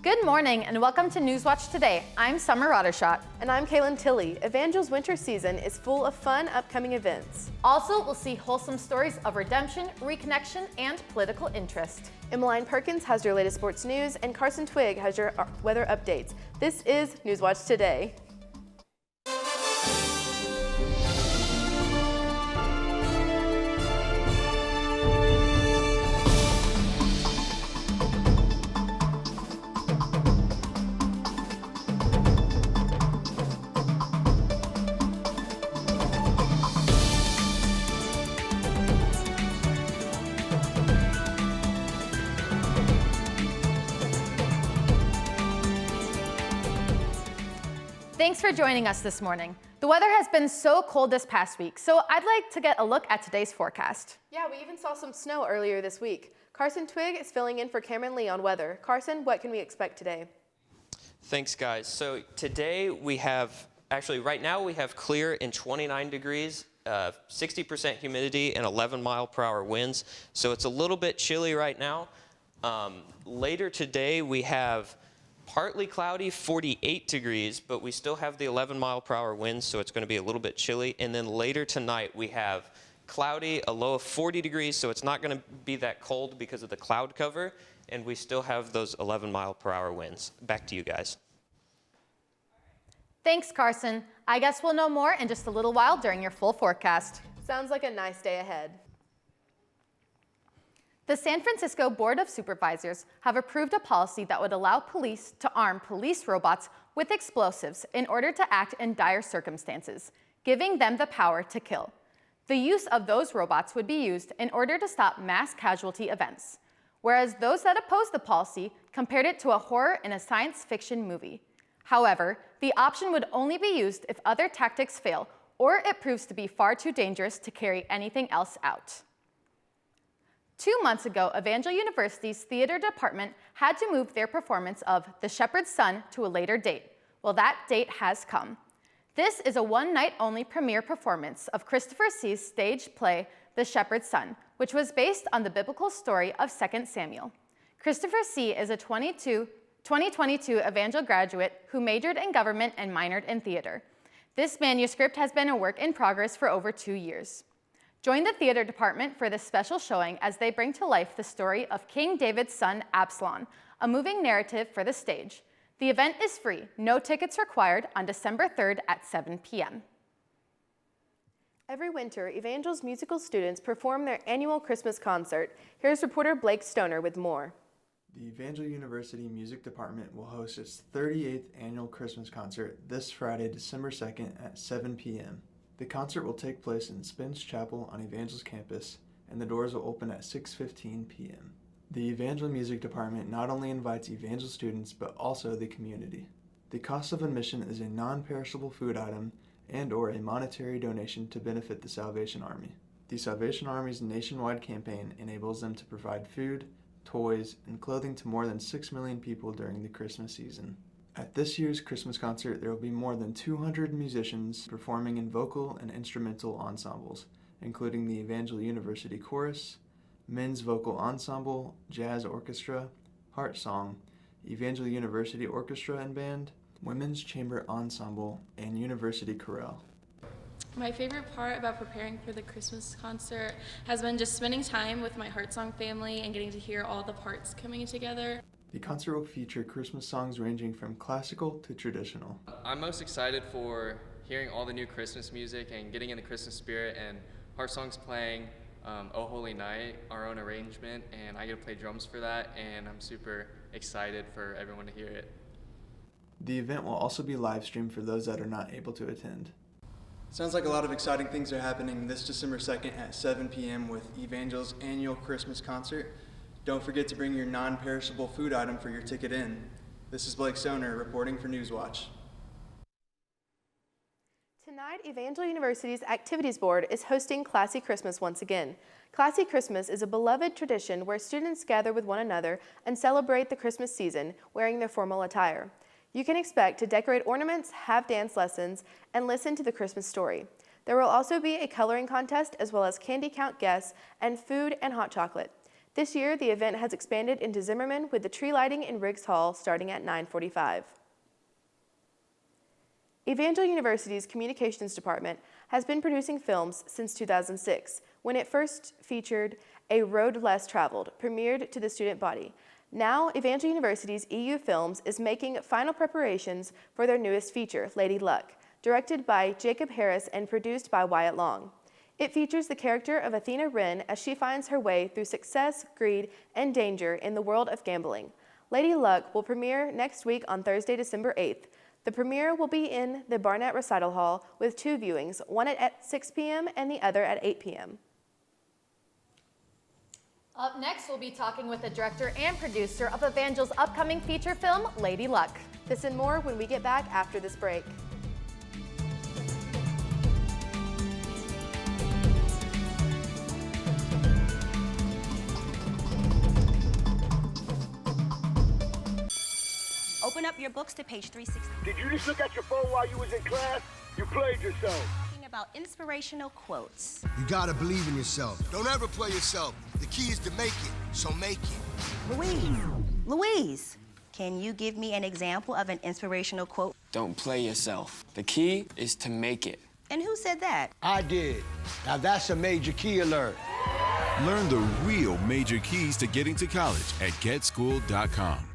Good morning and welcome to Newswatch Today. I'm Summer Rottershot. And I'm Kaylin Tilley. Evangel's winter season is full of fun upcoming events. Also, we'll see wholesome stories of redemption, reconnection, and political interest. Emmeline Perkins has your latest sports news, and Carson Twigg has your weather updates. This is Newswatch Today. Thanks for joining us this morning. The weather has been so cold this past week, so I'd like to get a look at today's forecast. Yeah, we even saw some snow earlier this week. Carson Twigg is filling in for Cameron Lee on weather. Carson, what can we expect today? Thanks, guys. So today right now we have clear and 29 degrees, 60% humidity and 11 mile per hour winds. So it's a little bit chilly right now. Later today we have partly cloudy, 48 degrees, but we still have the 11 mile per hour winds, so it's going to be a little bit chilly. And then later tonight we have cloudy, a low of 40 degrees, so it's not going to be that cold because of the cloud cover, and we still have those 11 mile per hour winds. Back to you guys. Thanks, Carson. I guess we'll know more in just a little while during your full forecast. Sounds like a nice day ahead. The San Francisco Board of Supervisors have approved a policy that would allow police to arm police robots with explosives in order to act in dire circumstances, giving them the power to kill. The use of those robots would be used in order to stop mass casualty events, whereas those that oppose the policy compared it to a horror in a science fiction movie. However, the option would only be used if other tactics fail or it proves to be far too dangerous to carry anything else out. 2 months ago, Evangel University's theater department had to move their performance of The Shepherd's Son to a later date. Well, that date has come. This is a one-night-only premiere performance of Christopher C.'s stage play, The Shepherd's Son, which was based on the biblical story of 2 Samuel. Christopher C. is a 2022 Evangel graduate who majored in government and minored in theater. This manuscript has been a work in progress for over 2 years. Join the theater department for this special showing as they bring to life the story of King David's son, Absalom, a moving narrative for the stage. The event is free, no tickets required, on December 3rd at 7 p.m. Every winter, Evangel's musical students perform their annual Christmas concert. Here's reporter Blake Stoner with more. The Evangel University Music Department will host its 38th annual Christmas concert this Friday, December 2nd at 7 p.m. The concert will take place in Spence Chapel on Evangel's campus, and the doors will open at 6:15 p.m. The Evangel Music Department not only invites Evangel students, but also the community. The cost of admission is a non-perishable food item and/or a monetary donation to benefit the Salvation Army. The Salvation Army's nationwide campaign enables them to provide food, toys, and clothing to more than 6 million people during the Christmas season. At this year's Christmas concert, there will be more than 200 musicians performing in vocal and instrumental ensembles, including the Evangel University Chorus, Men's Vocal Ensemble, Jazz Orchestra, Heart Song, Evangel University Orchestra and Band, Women's Chamber Ensemble, and University Chorale. My favorite part about preparing for the Christmas concert has been just spending time with my Heart Song family and getting to hear all the parts coming together. The concert will feature Christmas songs ranging from classical to traditional. I'm most excited for hearing all the new Christmas music and getting in the Christmas spirit, and Heart Song's playing Oh Holy Night, our own arrangement, and I get to play drums for that, and I'm super excited for everyone to hear it. The event will also be live streamed for those that are not able to attend. Sounds like a lot of exciting things are happening this December 2nd at 7 p.m. with Evangel's annual Christmas concert. Don't forget to bring your non-perishable food item for your ticket in. This is Blake Stoner reporting for Newswatch. Tonight, Evangel University's Activities Board is hosting Classy Christmas once again. Classy Christmas is a beloved tradition where students gather with one another and celebrate the Christmas season wearing their formal attire. You can expect to decorate ornaments, have dance lessons, and listen to the Christmas story. There will also be a coloring contest as well as candy count guests and food and hot chocolate. This year, the event has expanded into Zimmerman with the tree lighting in Riggs Hall starting at 9:45. Evangel University's Communications Department has been producing films since 2006, when it first featured A Road Less Traveled, premiered to the student body. Now, Evangel University's EU Films is making final preparations for their newest feature, Lady Luck, directed by Jacob Harris and produced by Wyatt Long. It features the character of Athena Wren as she finds her way through success, greed, and danger in the world of gambling. Lady Luck will premiere next week on Thursday, December 8th. The premiere will be in the Barnett Recital Hall with 2 viewings, one at 6 p.m. and the other at 8 p.m. Up next, we'll be talking with the director and producer of Evangel's upcoming feature film, Lady Luck. This and more when we get back after this break. Open up your books to page 360. Did you just look at your phone while you was in class? You played yourself. Talking about inspirational quotes. You gotta believe in yourself. Don't ever play yourself. The key is to make it, so make it. Louise, can you give me an example of an inspirational quote? Don't play yourself. The key is to make it. And who said that? I did. Now that's a major key alert. Learn the real major keys to getting to college at getschool.com.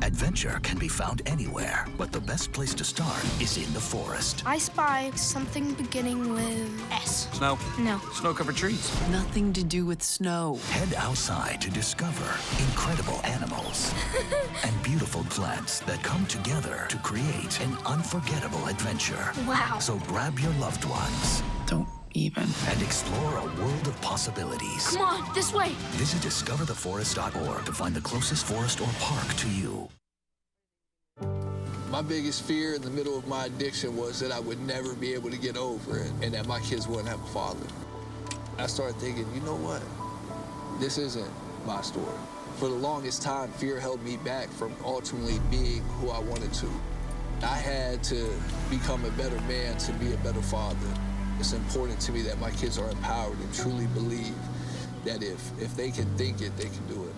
Adventure can be found anywhere, but the best place to start is in the forest. I spy something beginning with S. Snow? No. Snow-covered trees? Nothing to do with snow. Head outside to discover incredible animals and beautiful plants that come together to create an unforgettable adventure. Wow. So grab your loved ones. Don't even. And explore a world of possibilities. Come on, this way. Visit discovertheforest.org to find the closest forest or park to you. My biggest fear in the middle of my addiction was that I would never be able to get over it and that my kids wouldn't have a father. I started thinking, you know what? This isn't my story. For the longest time, fear held me back from ultimately being who I wanted to. I had to become a better man to be a better father. It's important to me that my kids are empowered and truly believe that if they can think it, they can do it.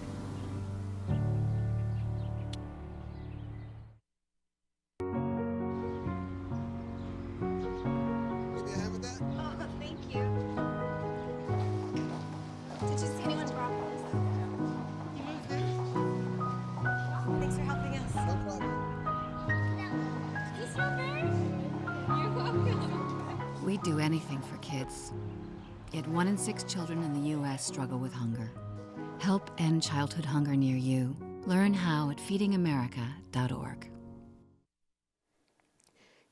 Thank you. Did you see anyone's broccoli? You moved this? Thanks for helping us. No problem. Is this your bird? You're welcome. We'd do anything for kids. Yet 1 in 6 children in the U.S. struggle with hunger. Help end childhood hunger near you. Learn how at feedingamerica.org.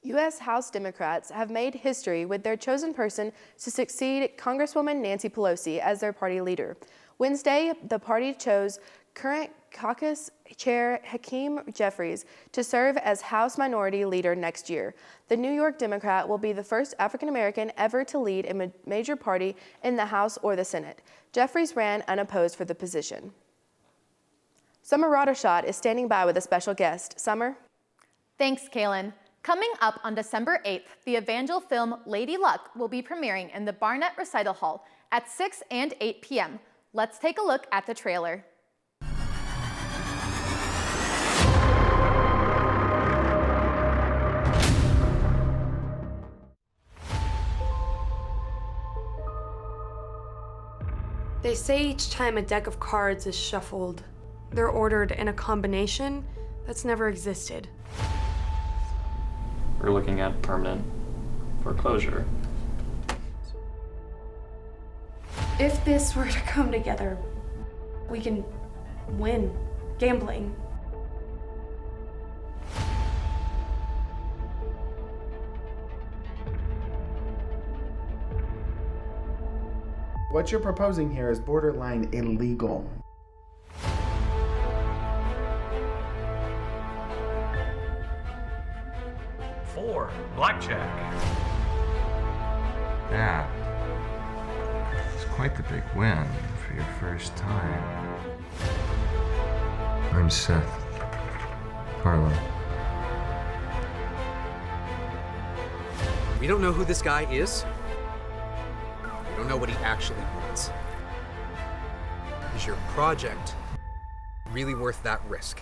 U.S. House Democrats have made history with their chosen person to succeed Congresswoman Nancy Pelosi as their party leader. Wednesday, the party chose current caucus chair Hakeem Jeffries to serve as House Minority Leader next year. The New York Democrat will be the first African American ever to lead a major party in the House or the Senate. Jeffries ran unopposed for the position. Summer Roddershot is standing by with a special guest. Summer? Thanks, Kaylin. Coming up on December 8th, the Evangel film Lady Luck will be premiering in the Barnett Recital Hall at 6 and 8 p.m. Let's take a look at the trailer. They say each time a deck of cards is shuffled, they're ordered in a combination that's never existed. We're looking at permanent foreclosure. If this were to come together, we can win gambling. What you're proposing here is borderline illegal. Four, blackjack. Yeah. It's quite the big win for your first time. I'm Seth. Carlo. We don't know who this guy is. We don't know what he actually wants. Is your project really worth that risk?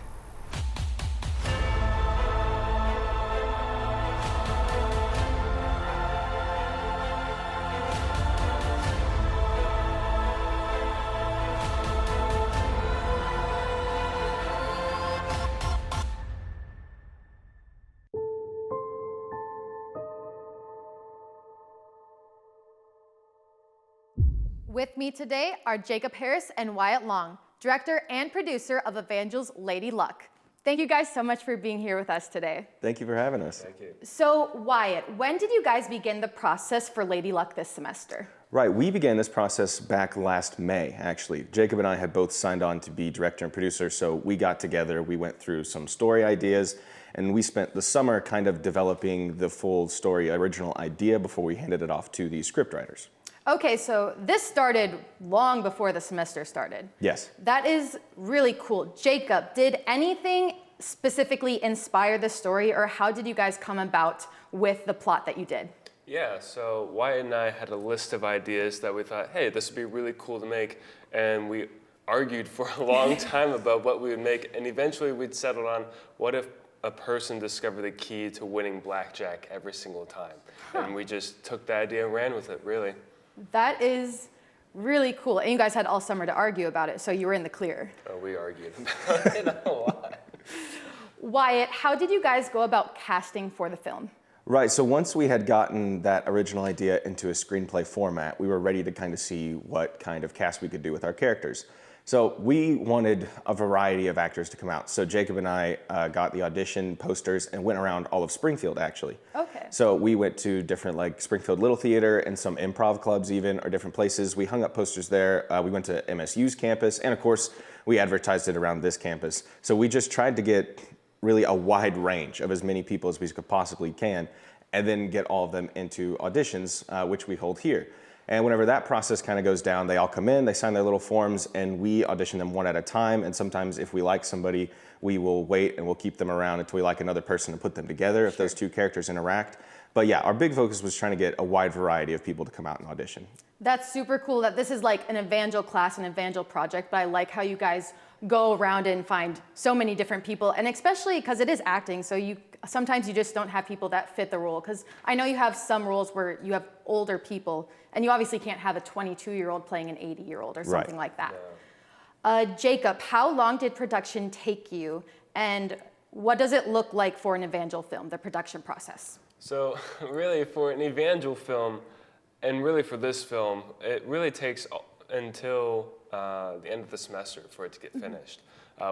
With me today are Jacob Harris and Wyatt Long, director and producer of Evangel's Lady Luck. Thank you guys so much for being here with us today. Thank you for having us. Thank you. So Wyatt, when did you guys begin the process for Lady Luck this semester? Right, we began this process back last May, actually. Jacob and I had both signed on to be director and producer, so we got together, we went through some story ideas, and we spent the summer kind of developing the full story original idea before we handed it off to the scriptwriters. Okay, so this started long before the semester started. Yes. That is really cool. Jacob, did anything specifically inspire the story, or how did you guys come about with the plot that you did? Yeah, so Wyatt and I had a list of ideas that we thought, hey, this would be really cool to make, and we argued for a long time about what we would make, and eventually we'd settled on, what if a person discovered the key to winning blackjack every single time? And we just took the idea and ran with it, really. That is really cool. And you guys had all summer to argue about it, so you were in the clear. Oh, we argued about it a lot. Wyatt, how did you guys go about casting for the film? Right, so once we had gotten that original idea into a screenplay format, we were ready to kind of see what kind of cast we could do with our characters. So we wanted a variety of actors to come out. So Jacob and I got the audition posters and went around all of Springfield, actually. Okay. So we went to different, like Springfield Little Theater and some improv clubs even, or different places. We hung up posters there. We went to MSU's campus, and of course, we advertised it around this campus. So we just tried to get really a wide range of as many people as we could possibly can, and then get all of them into auditions, which we hold here. And whenever that process kind of goes down, they all come in, they sign their little forms, and we audition them one at a time. And sometimes if we like somebody, we will wait and we'll keep them around until we like another person and put them together if those two characters interact. But yeah, our big focus was trying to get a wide variety of people to come out and audition. That's super cool that this is like an Evangel class, an Evangel project, but I like how you guys go around and find so many different people, and especially because it is acting, so sometimes you just don't have people that fit the role, because I know you have some roles where you have older people, and you obviously can't have a 22-year-old playing an 80-year-old or something like that. Jacob, how long did production take you, and what does it look like for an Evangel film, the production process? So really, for an Evangel film, and really for this film, it really takes until the end of the semester for it to get finished.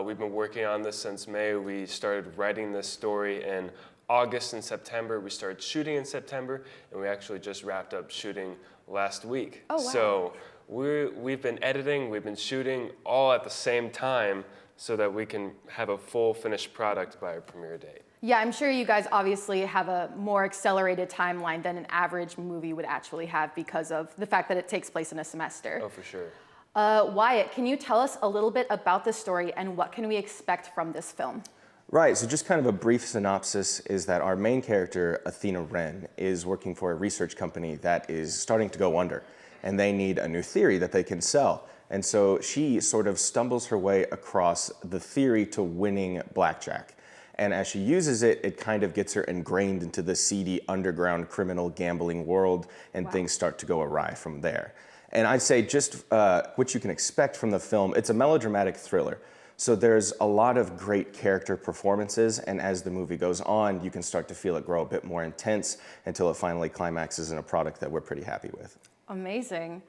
We've been working on this since May. We started writing this story in August and September. We started shooting in September, and we actually just wrapped up shooting last week. Oh, wow. So we've been editing, we've been shooting all at the same time so that we can have a full finished product by our premiere date. Yeah, I'm sure you guys obviously have a more accelerated timeline than an average movie would actually have because of the fact that it takes place in a semester. Oh, for sure. Wyatt, can you tell us a little bit about the story and what can we expect from this film? Right, so just kind of a brief synopsis is that our main character, Athena Wren, is working for a research company that is starting to go under, and they need a new theory that they can sell. And so she sort of stumbles her way across the theory to winning blackjack. And as she uses it, it kind of gets her ingrained into the seedy underground criminal gambling world, and things start to go awry from there. And I'd say just what you can expect from the film, it's a melodramatic thriller. So there's a lot of great character performances, and as the movie goes on, you can start to feel it grow a bit more intense until it finally climaxes in a product that we're pretty happy with. Amazing.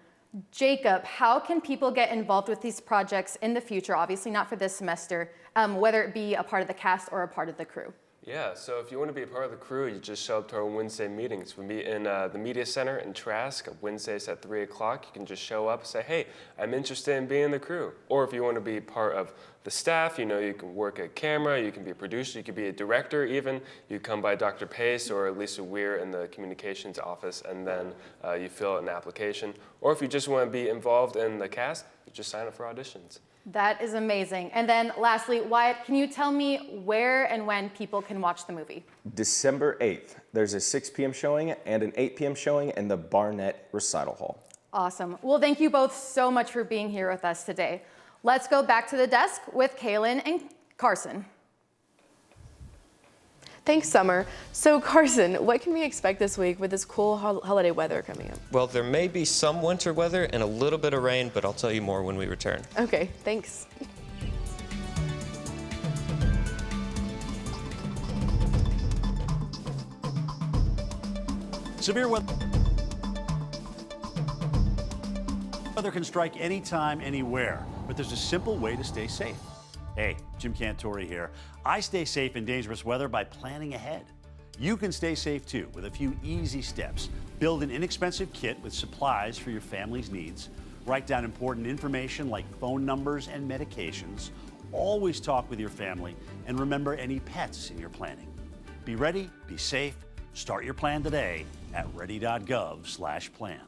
Jacob, how can people get involved with these projects in the future? Obviously not for this semester, whether it be a part of the cast or a part of the crew. Yeah, so if you want to be a part of the crew, you just show up to our Wednesday meetings. We meet in the Media Center in Trask, Wednesdays at 3 o'clock. You can just show up and say, hey, I'm interested in being the crew. Or if you want to be part of the staff, you know, you can work a camera, you can be a producer, you can be a director even. You come by Dr. Pace or Lisa Weir in the communications office, and then you fill out an application. Or if you just want to be involved in the cast, you just sign up for auditions. That is amazing. And then lastly, Wyatt, can you tell me where and when people can watch the movie? December 8th, there's a 6 p.m. showing and an 8 p.m. showing in the Barnett Recital Hall. Awesome. Well, thank you both so much for being here with us today. Let's go back to the desk with Kaylin and Carson. Thanks, Summer. So Carson, what can we expect this week with this cool holiday weather coming up? Well, there may be some winter weather and a little bit of rain, but I'll tell you more when we return. Okay, thanks. Severe weather can strike anytime, anywhere, but there's a simple way to stay safe. Hey, Jim Cantori here. I stay safe in dangerous weather by planning ahead. You can stay safe too with a few easy steps. Build an inexpensive kit with supplies for your family's needs. Write down important information like phone numbers and medications. Always talk with your family and remember any pets in your planning. Be ready, be safe. Start your plan today at ready.gov/plan.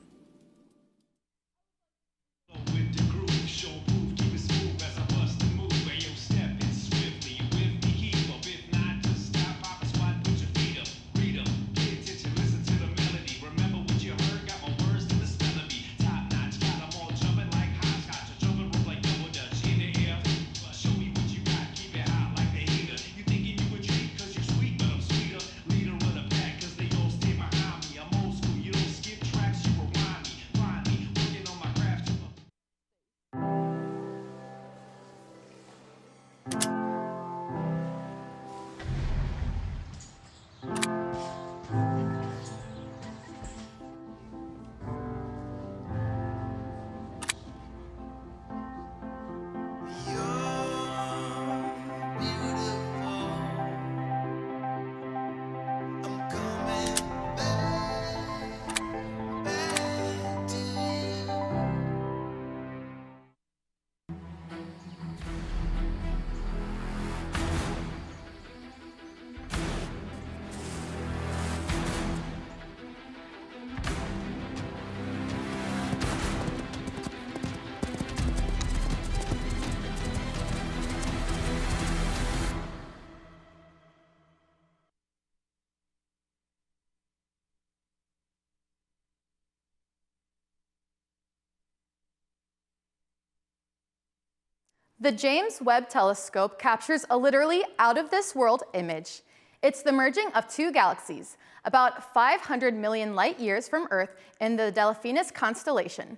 The James Webb Telescope captures a literally out-of-this-world image. It's the merging of two galaxies, about 500 million light years from Earth in the Delphinus constellation.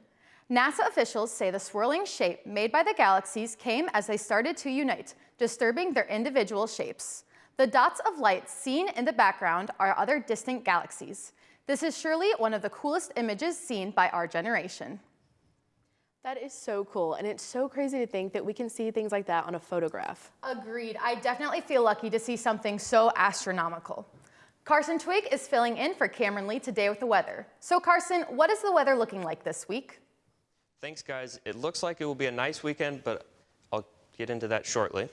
NASA officials say the swirling shape made by the galaxies came as they started to unite, disturbing their individual shapes. The dots of light seen in the background are other distant galaxies. This is surely one of the coolest images seen by our generation. That is so cool, and it's so crazy to think that we can see things like that on a photograph. Agreed. I definitely feel lucky to see something so astronomical. Carson Twig is filling in for Cameron Lee today with the weather. So Carson, what is the weather looking like this week? Thanks, guys. It looks like it will be a nice weekend, but I'll get into that shortly.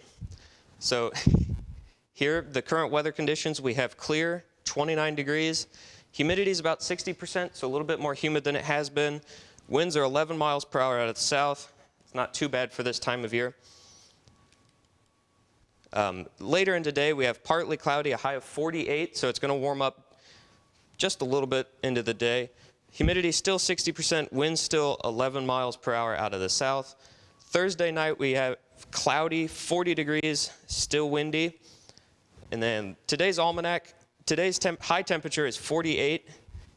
So here, the current weather conditions, we have clear, 29 degrees. Humidity is about 60%, so a little bit more humid than it has been. Winds are 11 miles per hour out of the south. It's not too bad for this time of year. Later in today, we have partly cloudy, a high of 48, so it's going to warm up just a little bit into the day. Humidity still 60%, winds still 11 miles per hour out of the south. Thursday night, we have cloudy, 40 degrees, still windy. And then today's almanac, today's high temperature is 48.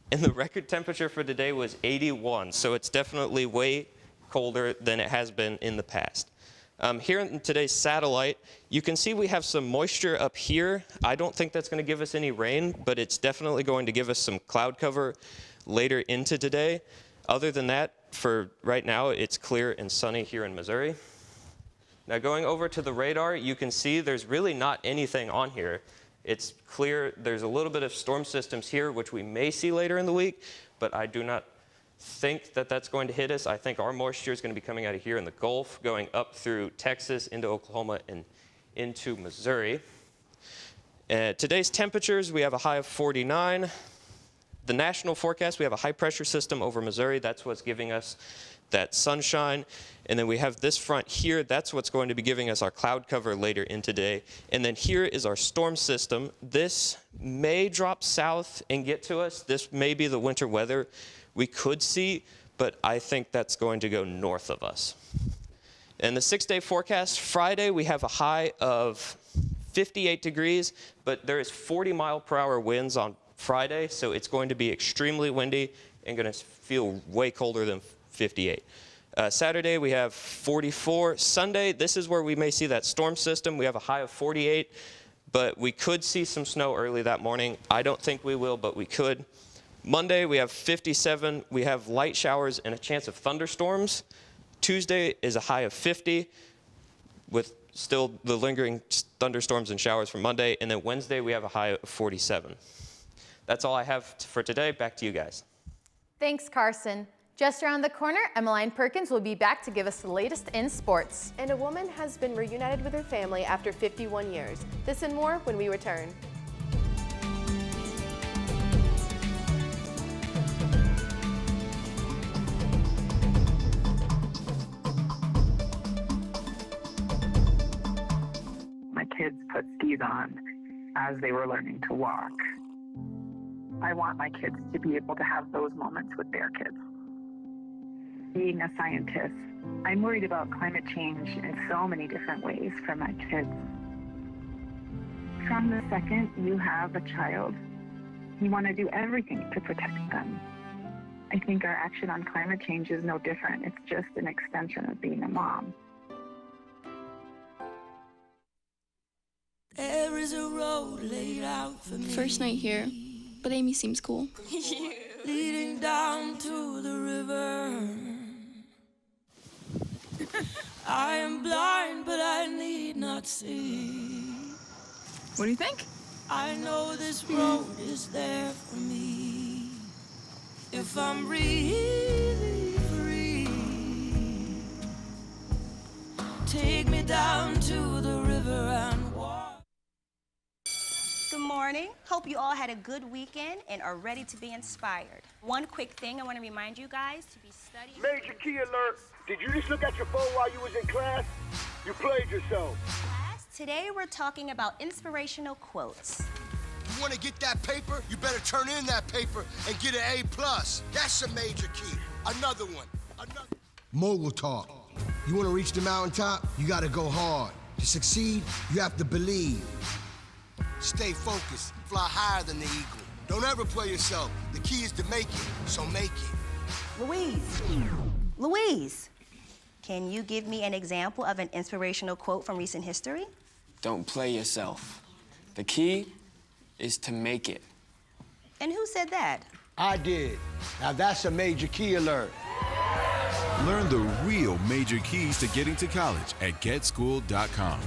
And the record temperature for today was 81, so it's definitely way colder than it has been in the past. Here in today's satellite, you can see we have some moisture up here. I don't think that's going to give us any rain, but it's definitely going to give us some cloud cover later into today. Other than that, for right now, it's clear and sunny here in Missouri. Now going over to the radar, you can see there's really not anything on here. It's clear there's a little bit of storm systems here, which we may see later in the week, but I do not think that that's going to hit us. I think our moisture is going to be coming out of here in the Gulf, going up through Texas, into Oklahoma, and into Missouri. Today's temperatures, we have a high of 49. The national forecast, we have a high pressure system over Missouri. That's what's giving us that sunshine. And then we have this front here. That's what's going to be giving us our cloud cover later in today. And then here is our storm system. This may drop south and get to us. This may be the winter weather we could see, but I think that's going to go north of us. And the 6-day forecast, Friday we have a high of 58 degrees, but there is 40-mile-per-hour winds on Friday, so it's going to be extremely windy and going to feel way colder than 58. Saturday we have 44. Sunday, this is where we may see that storm system. We have a high of 48, but we could see some snow early that morning. I don't think we will, but we could. Monday we have 57. We have light showers and a chance of thunderstorms. Tuesday is a high of 50 with still the lingering thunderstorms and showers from Monday. And then Wednesday we have a high of 47. That's all I have for today. Back to you guys. Thanks, Carson. Just around the corner, Emmeline Perkins will be back to give us the latest in sports. And a woman has been reunited with her family after 51 years. This and more when we return. My kids put skis on as they were learning to walk. I want my kids to be able to have those moments with their kids. Being a scientist, I'm worried about climate change in so many different ways for my kids. From the second you have a child, you want to do everything to protect them. I think our action on climate change is no different. It's just an extension of being a mom. There is a road laid out for me. First night here, but Amy seems cool. Leading down to the river. I am blind, but I need not see. What do you think? I know this road is there for me. If I'm really free, take me down to the river and walk. Good morning. Hope you all had a good weekend and are ready to be inspired. One quick thing I want to remind you guys to be studying. Major key alert. Did you just look at your phone while you was in class? You played yourself. Class, today we're talking about inspirational quotes. You want to get that paper? You better turn in that paper and get an A+. That's a major key. Another one. Mogul talk. You want to reach the mountaintop? You got to go hard. To succeed, you have to believe. Stay focused. Fly higher than the eagle. Don't ever play yourself. The key is to make it, so make it. Louise, can you give me an example of an inspirational quote from recent history? Don't play yourself. The key is to make it. And who said that? I did. Now that's a major key alert. Learn the real major keys to getting to college at getschool.com.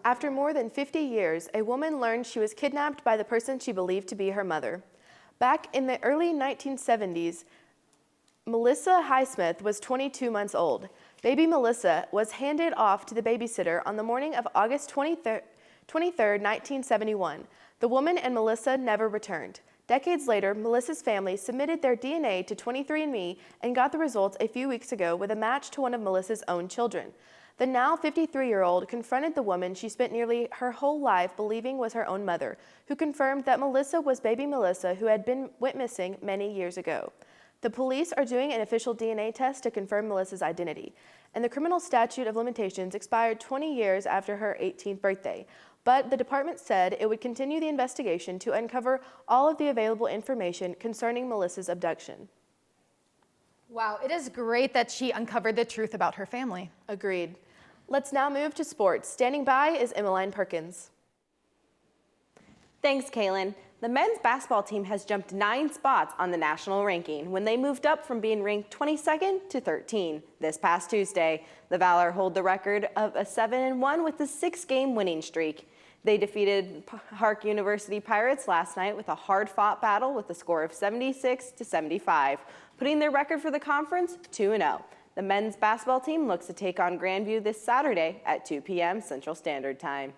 After more than 50 years, a woman learned she was kidnapped by the person she believed to be her mother. Back in the early 1970s, Melissa Highsmith was 22 months old. Baby Melissa was handed off to the babysitter on the morning of August 23rd, 1971. The woman and Melissa never returned. Decades later, Melissa's family submitted their DNA to 23andMe and got the results a few weeks ago with a match to one of Melissa's own children. The now 53-year-old confronted the woman she spent nearly her whole life believing was her own mother, who confirmed that Melissa was baby Melissa, who went missing many years ago. The police are doing an official DNA test to confirm Melissa's identity, and the criminal statute of limitations expired 20 years after her 18th birthday. But the department said it would continue the investigation to uncover all of the available information concerning Melissa's abduction. Wow, it is great that she uncovered the truth about her family. Agreed. Let's now move to sports. Standing by is Emmeline Perkins. Thanks, Kaylin. The men's basketball team has jumped 9 spots on the national ranking when they moved up from being ranked 22nd to 13 this past Tuesday. The Valor hold the record of a 7-1 with a 6-game winning streak. They defeated Park University Pirates last night with a hard-fought battle with a score of 76-75, putting their record for the conference 2-0. The men's basketball team looks to take on Grandview this Saturday at 2 p.m. Central Standard Time.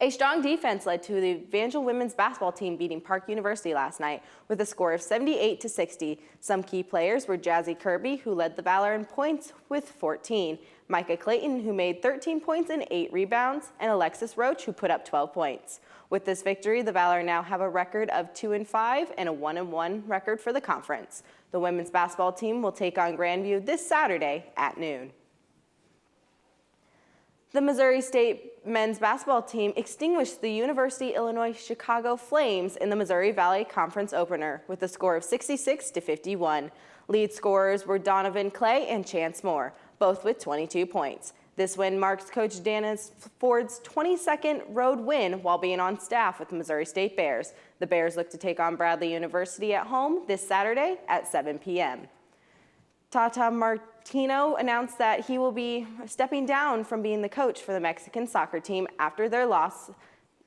A strong defense led to the Evangel women's basketball team beating Park University last night with a score of 78-60. Some key players were Jazzy Kirby, who led the Valor in points with 14, Micah Clayton, who made 13 points and 8 rebounds, and Alexis Roach, who put up 12 points. With this victory, the Valor now have a record of 2-5 and a 1-1 record for the conference. The women's basketball team will take on Grandview this Saturday at noon. The Missouri State men's basketball team extinguished the University-Illinois Chicago Flames in the Missouri Valley Conference opener with a score of 66-51. Lead scorers were Donovan Clay and Chance Moore, both with 22 points. This win marks Coach Dana Ford's 22nd road win while being on staff with the Missouri State Bears. The Bears look to take on Bradley University at home this Saturday at 7 p.m. Tata Martino announced that he will be stepping down from being the coach for the Mexican soccer team after their loss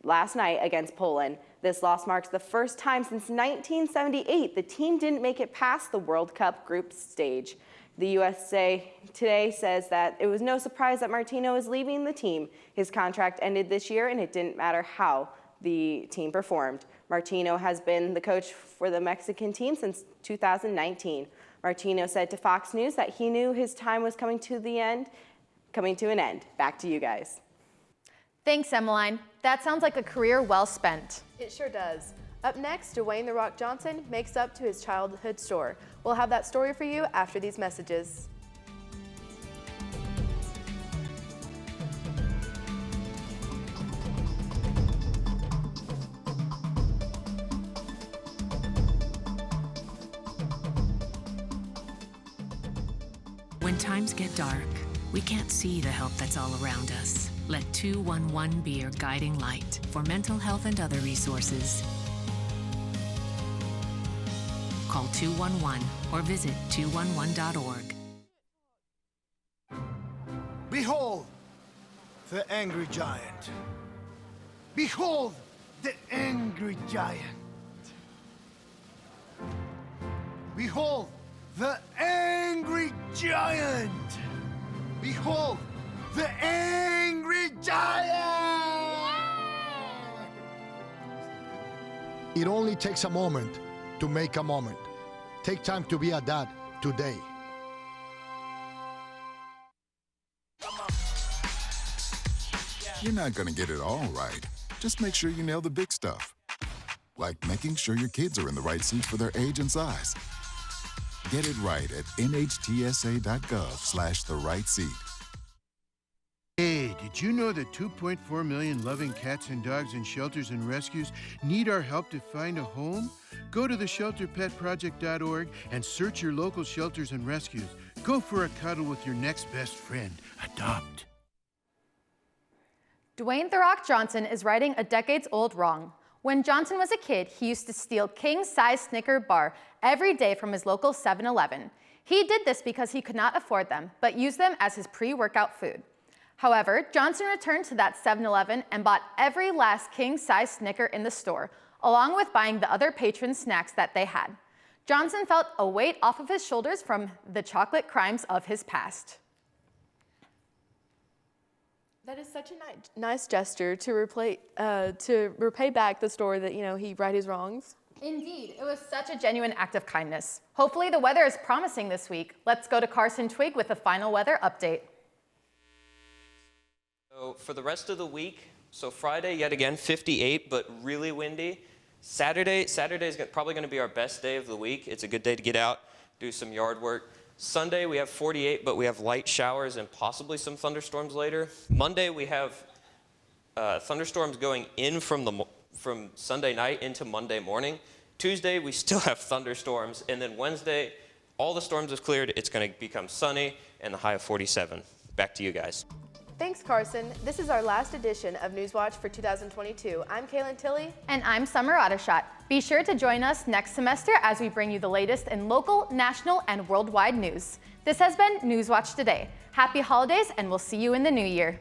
last night against Poland. This loss marks the first time since 1978 the team didn't make it past the World Cup group stage. The USA Today says that it was no surprise that Martino is leaving the team. His contract ended this year, and it didn't matter how the team performed. Martino has been the coach for the Mexican team since 2019. Martino said to Fox News that he knew his time was coming to an end. Back to you guys. Thanks, Emmeline. That sounds like a career well spent. It sure does. Up next, Dwayne "The Rock" Johnson makes up to his childhood store. We'll have that story for you after these messages. When times get dark, we can't see the help that's all around us. Let 211 be your guiding light for mental health and other resources. Call 211 or visit 211.org. Behold the angry giant. Behold the angry giant. Behold the angry giant. Behold the angry giant. It only takes a moment to make a moment. Take time to be a dad today. You're not gonna get it all right. Just make sure you nail the big stuff. Like making sure your kids are in the right seat for their age and size. Get it right at nhtsa.gov/the-right-seat. Hey, did you know that 2.4 million loving cats and dogs in shelters and rescues need our help to find a home? Go to theshelterpetproject.org and search your local shelters and rescues. Go for a cuddle with your next best friend. Adopt. Dwayne "The Rock" Johnson is righting a decades-old wrong. When Johnson was a kid, he used to steal king-size Snicker bar every day from his local 7-Eleven. He did this because he could not afford them, but used them as his pre-workout food. However, Johnson returned to that 7-Eleven and bought every last king-size Snicker in the store, along with buying the other patrons' snacks that they had. Johnson felt a weight off of his shoulders from the chocolate crimes of his past. That is such a nice gesture to repay back the store that, he righted his wrongs. Indeed, it was such a genuine act of kindness. Hopefully the weather is promising this week. Let's go to Carson Twig with the final weather update. So for the rest of the week, so Friday, yet again, 58, but really windy. Saturday is probably going to be our best day of the week. It's a good day to get out, do some yard work. Sunday, we have 48, but we have light showers and possibly some thunderstorms later. Monday, we have thunderstorms going in from Sunday night into Monday morning. Tuesday, we still have thunderstorms. And then Wednesday, all the storms have cleared. It's going to become sunny and the high of 47. Back to you guys. Thanks, Carson. This is our last edition of Newswatch for 2022. I'm Kaylin Tilley. And I'm Summer Ottershot. Be sure to join us next semester as we bring you the latest in local, national, and worldwide news. This has been Newswatch Today. Happy holidays, and we'll see you in the new year.